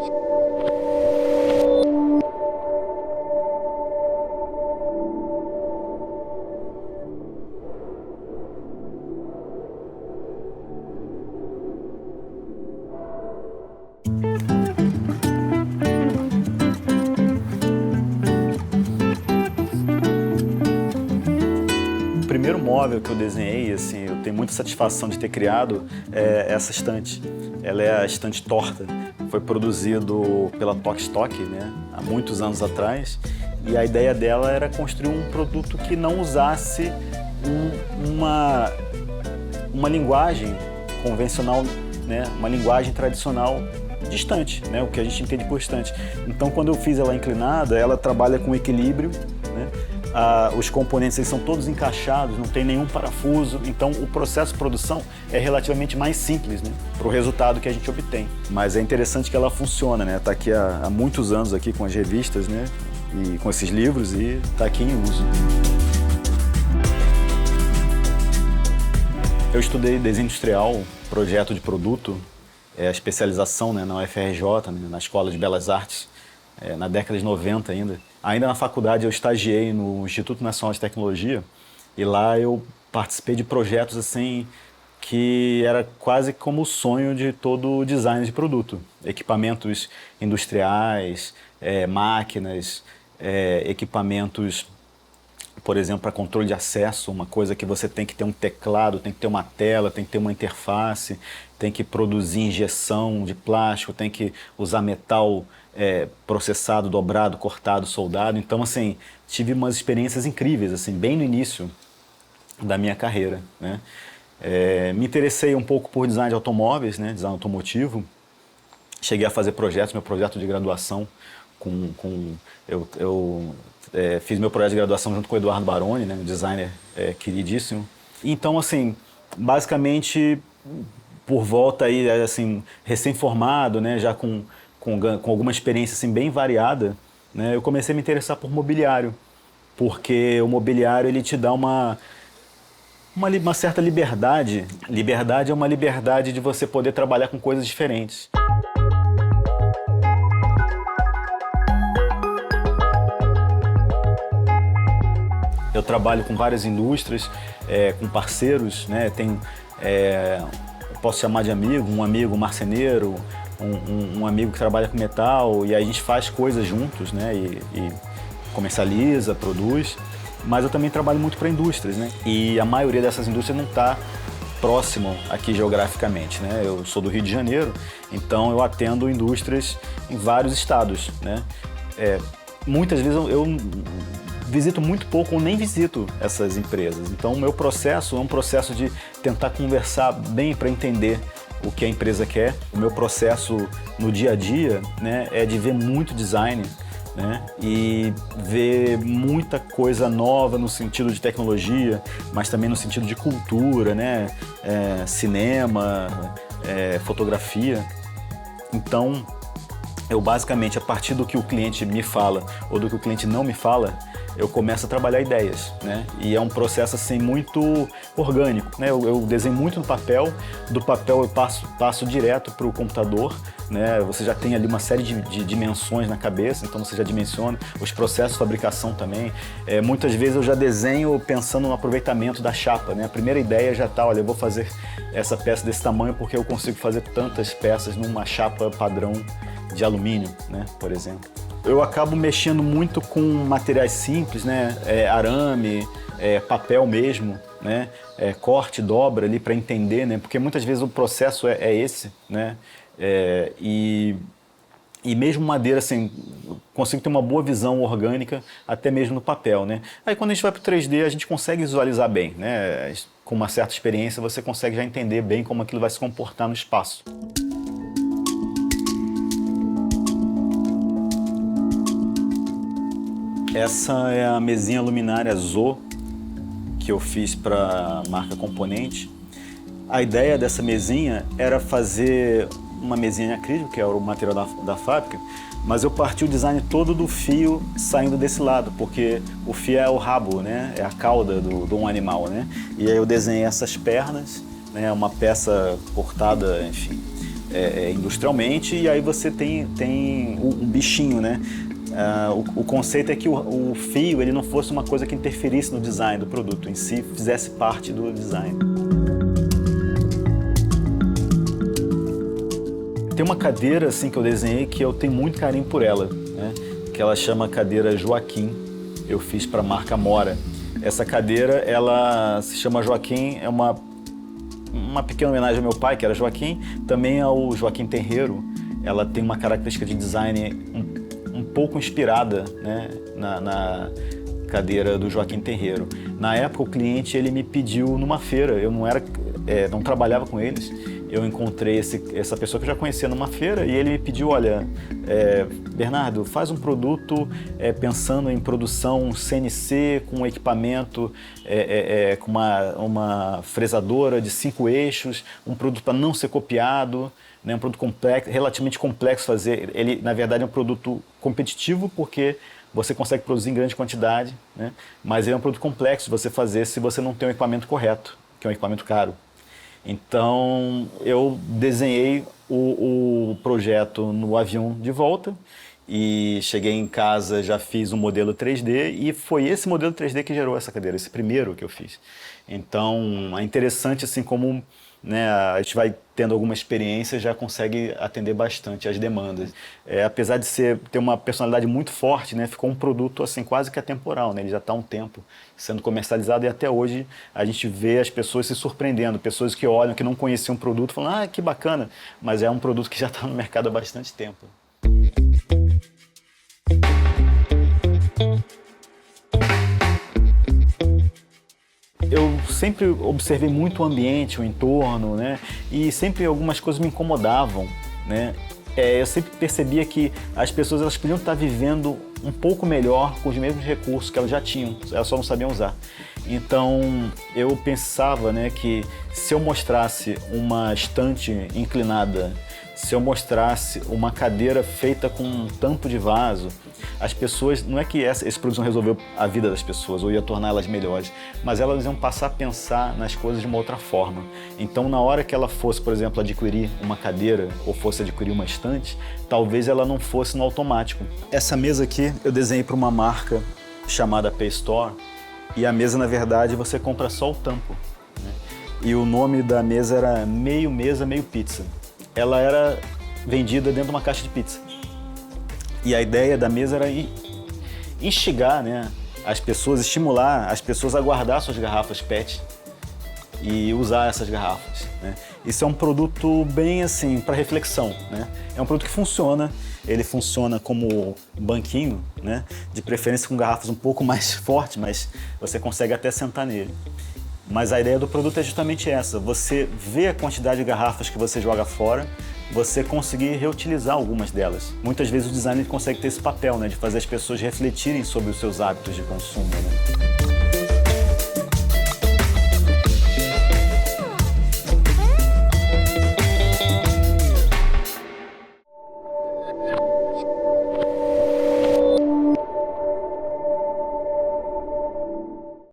O primeiro móvel que eu desenhei, assim, eu tenho muita satisfação de ter criado essa estante. Ela é a estante torta. Foi produzido pela Tok Stock, né, há muitos anos atrás. E a ideia dela era construir um produto que não usasse uma linguagem convencional, né, uma linguagem tradicional distante, né, o que a gente entende por estante. Então, quando eu fiz ela inclinada, ela trabalha com equilíbrio, né? Os componentes eles são todos encaixados, não tem nenhum parafuso, então o processo de produção é relativamente mais simples, né, para o resultado que a gente obtém. Mas é interessante que ela funciona, né? Está aqui há muitos anos aqui com as revistas, né, e com esses livros, e está aqui em uso. Eu estudei desenho industrial, projeto de produto, a especialização, né, na UFRJ, né, na Escola de Belas Artes, na década de 90 ainda. Ainda na faculdade eu estagiei no Instituto Nacional de Tecnologia e lá eu participei de projetos assim que era quase como o sonho de todo designer de produto. Equipamentos industriais, máquinas, equipamentos, por exemplo, para controle de acesso, uma coisa que você tem que ter um teclado, tem que ter uma tela, tem que ter uma interface, tem que produzir injeção de plástico, tem que usar metal processado, dobrado, cortado, soldado. Então, assim, tive umas experiências incríveis, assim, bem no início da minha carreira, né? Me interessei um pouco por design de automóveis, né? Design automotivo. Cheguei a fazer projetos, meu projeto de graduação eu fiz meu projeto de graduação junto com o Eduardo Baroni, né, um designer queridíssimo. Então, assim, basicamente, por volta aí, assim, recém-formado, né, já com alguma experiência assim, bem variada, né, eu comecei a me interessar por mobiliário, porque o mobiliário ele te dá uma certa liberdade. Liberdade é uma liberdade de você poder trabalhar com coisas diferentes. Eu trabalho com várias indústrias, com parceiros, né? Posso chamar de amigo, um marceneiro, um amigo que trabalha com metal, e aí a gente faz coisas juntos, né? E comercializa, produz. Mas eu também trabalho muito para indústrias, né? E a maioria dessas indústrias não está próximo aqui geograficamente, né? Eu sou do Rio de Janeiro, então eu atendo indústrias em vários estados, né? Muitas vezes eu visito muito pouco ou nem visito essas empresas. Então o meu processo é um processo de tentar conversar bem para entender o que a empresa quer. O meu processo no dia a dia, né, é de ver muito design, né, e ver muita coisa nova no sentido de tecnologia, mas também no sentido de cultura, né, cinema, fotografia. Então, eu basicamente, a partir do que o cliente me fala ou do que o cliente não me fala, eu começo a trabalhar ideias, né? E é um processo assim muito orgânico, né? Eu desenho muito no papel, do papel eu passo direto para o computador, né? Você já tem ali uma série de dimensões na cabeça, então você já dimensiona os processos de fabricação também. Muitas vezes eu já desenho pensando no aproveitamento da chapa, né? A primeira ideia já está, olha, eu vou fazer essa peça desse tamanho porque eu consigo fazer tantas peças numa chapa padrão de alumínio, né? Por exemplo. Eu acabo mexendo muito com materiais simples, né? Arame, papel mesmo, né? Corte, dobra ali para entender, né? Porque muitas vezes o processo é esse, né? E mesmo madeira, assim, consigo ter uma boa visão orgânica até mesmo no papel, né? Aí quando a gente vai para o 3D a gente consegue visualizar bem, né? Com uma certa experiência você consegue já entender bem como aquilo vai se comportar no espaço. Essa é a mesinha luminária Zo que eu fiz para a marca Componente. A ideia dessa mesinha era fazer uma mesinha em acrílico, que é o material da fábrica, mas eu parti o design todo do fio saindo desse lado, porque o fio é o rabo, né? É a cauda de um animal, né? E aí eu desenhei essas pernas, né? Uma peça cortada, enfim, industrialmente, e aí você tem um bichinho, né? O conceito é que o fio ele não fosse uma coisa que interferisse no design do produto em si, fizesse parte do design. Tem uma cadeira assim que eu desenhei que eu tenho muito carinho por ela, né? Que ela chama cadeira Joaquim. Eu fiz para a marca Mora. Essa cadeira, ela se chama Joaquim, é uma pequena homenagem ao meu pai, que era Joaquim, também ao Joaquim Terreiro. Ela tem uma característica de design um pouco inspirada, né, na cadeira do Joaquim Terreiro. Na época, o cliente ele me pediu numa feira, eu não trabalhava com eles, eu encontrei essa pessoa que eu já conhecia numa feira e ele me pediu, olha, Bernardo, faz um produto pensando em produção CNC, com equipamento, com uma fresadora de 5 eixos, um produto para não ser copiado, né, um produto complexo, relativamente complexo fazer. Ele, na verdade, é um produto competitivo porque você consegue produzir em grande quantidade, né, mas ele é um produto complexo de você fazer se você não tem o equipamento correto, que é um equipamento caro. Então, eu desenhei o projeto no avião de volta e cheguei em casa, já fiz um modelo 3D e foi esse modelo 3D que gerou essa cadeira, esse primeiro que eu fiz. Então, é interessante assim como, né, a gente vai tendo alguma experiência, já consegue atender bastante as demandas. Apesar de ter uma personalidade muito forte, né, ficou um produto assim quase que atemporal, né, ele já está há um tempo sendo comercializado e até hoje a gente vê as pessoas se surpreendendo, pessoas que olham, que não conheciam o produto, falam, ah, que bacana, mas é um produto que já está no mercado há bastante tempo. Eu sempre observei muito o ambiente, o entorno, né? E sempre algumas coisas me incomodavam, né? Eu sempre percebia que as pessoas elas podiam estar vivendo um pouco melhor com os mesmos recursos que elas já tinham, elas só não sabiam usar. Então eu pensava, né, que se eu mostrasse uma estante inclinada, se eu mostrasse uma cadeira feita com um tampo de vaso, as pessoas, não é que esse produto não resolveu a vida das pessoas ou ia torná-las melhores, mas elas iam passar a pensar nas coisas de uma outra forma. Então, na hora que ela fosse, por exemplo, adquirir uma cadeira ou fosse adquirir uma estante, talvez ela não fosse no automático. Essa mesa aqui eu desenhei para uma marca chamada P-Store e a mesa, na verdade, você compra só o tampo, né? E o nome da mesa era Meio Mesa, Meio Pizza. Ela era vendida dentro de uma caixa de pizza. E a ideia da mesa era instigar, né, as pessoas, estimular as pessoas a guardar suas garrafas PET e usar essas garrafas, né? Isso é um produto bem assim, para reflexão, né? É um produto que funciona, ele funciona como banquinho, né? De preferência com garrafas um pouco mais fortes, mas você consegue até sentar nele. Mas a ideia do produto é justamente essa, você vê a quantidade de garrafas que você joga fora, você conseguir reutilizar algumas delas. Muitas vezes o designer consegue ter esse papel, né, de fazer as pessoas refletirem sobre os seus hábitos de consumo, né?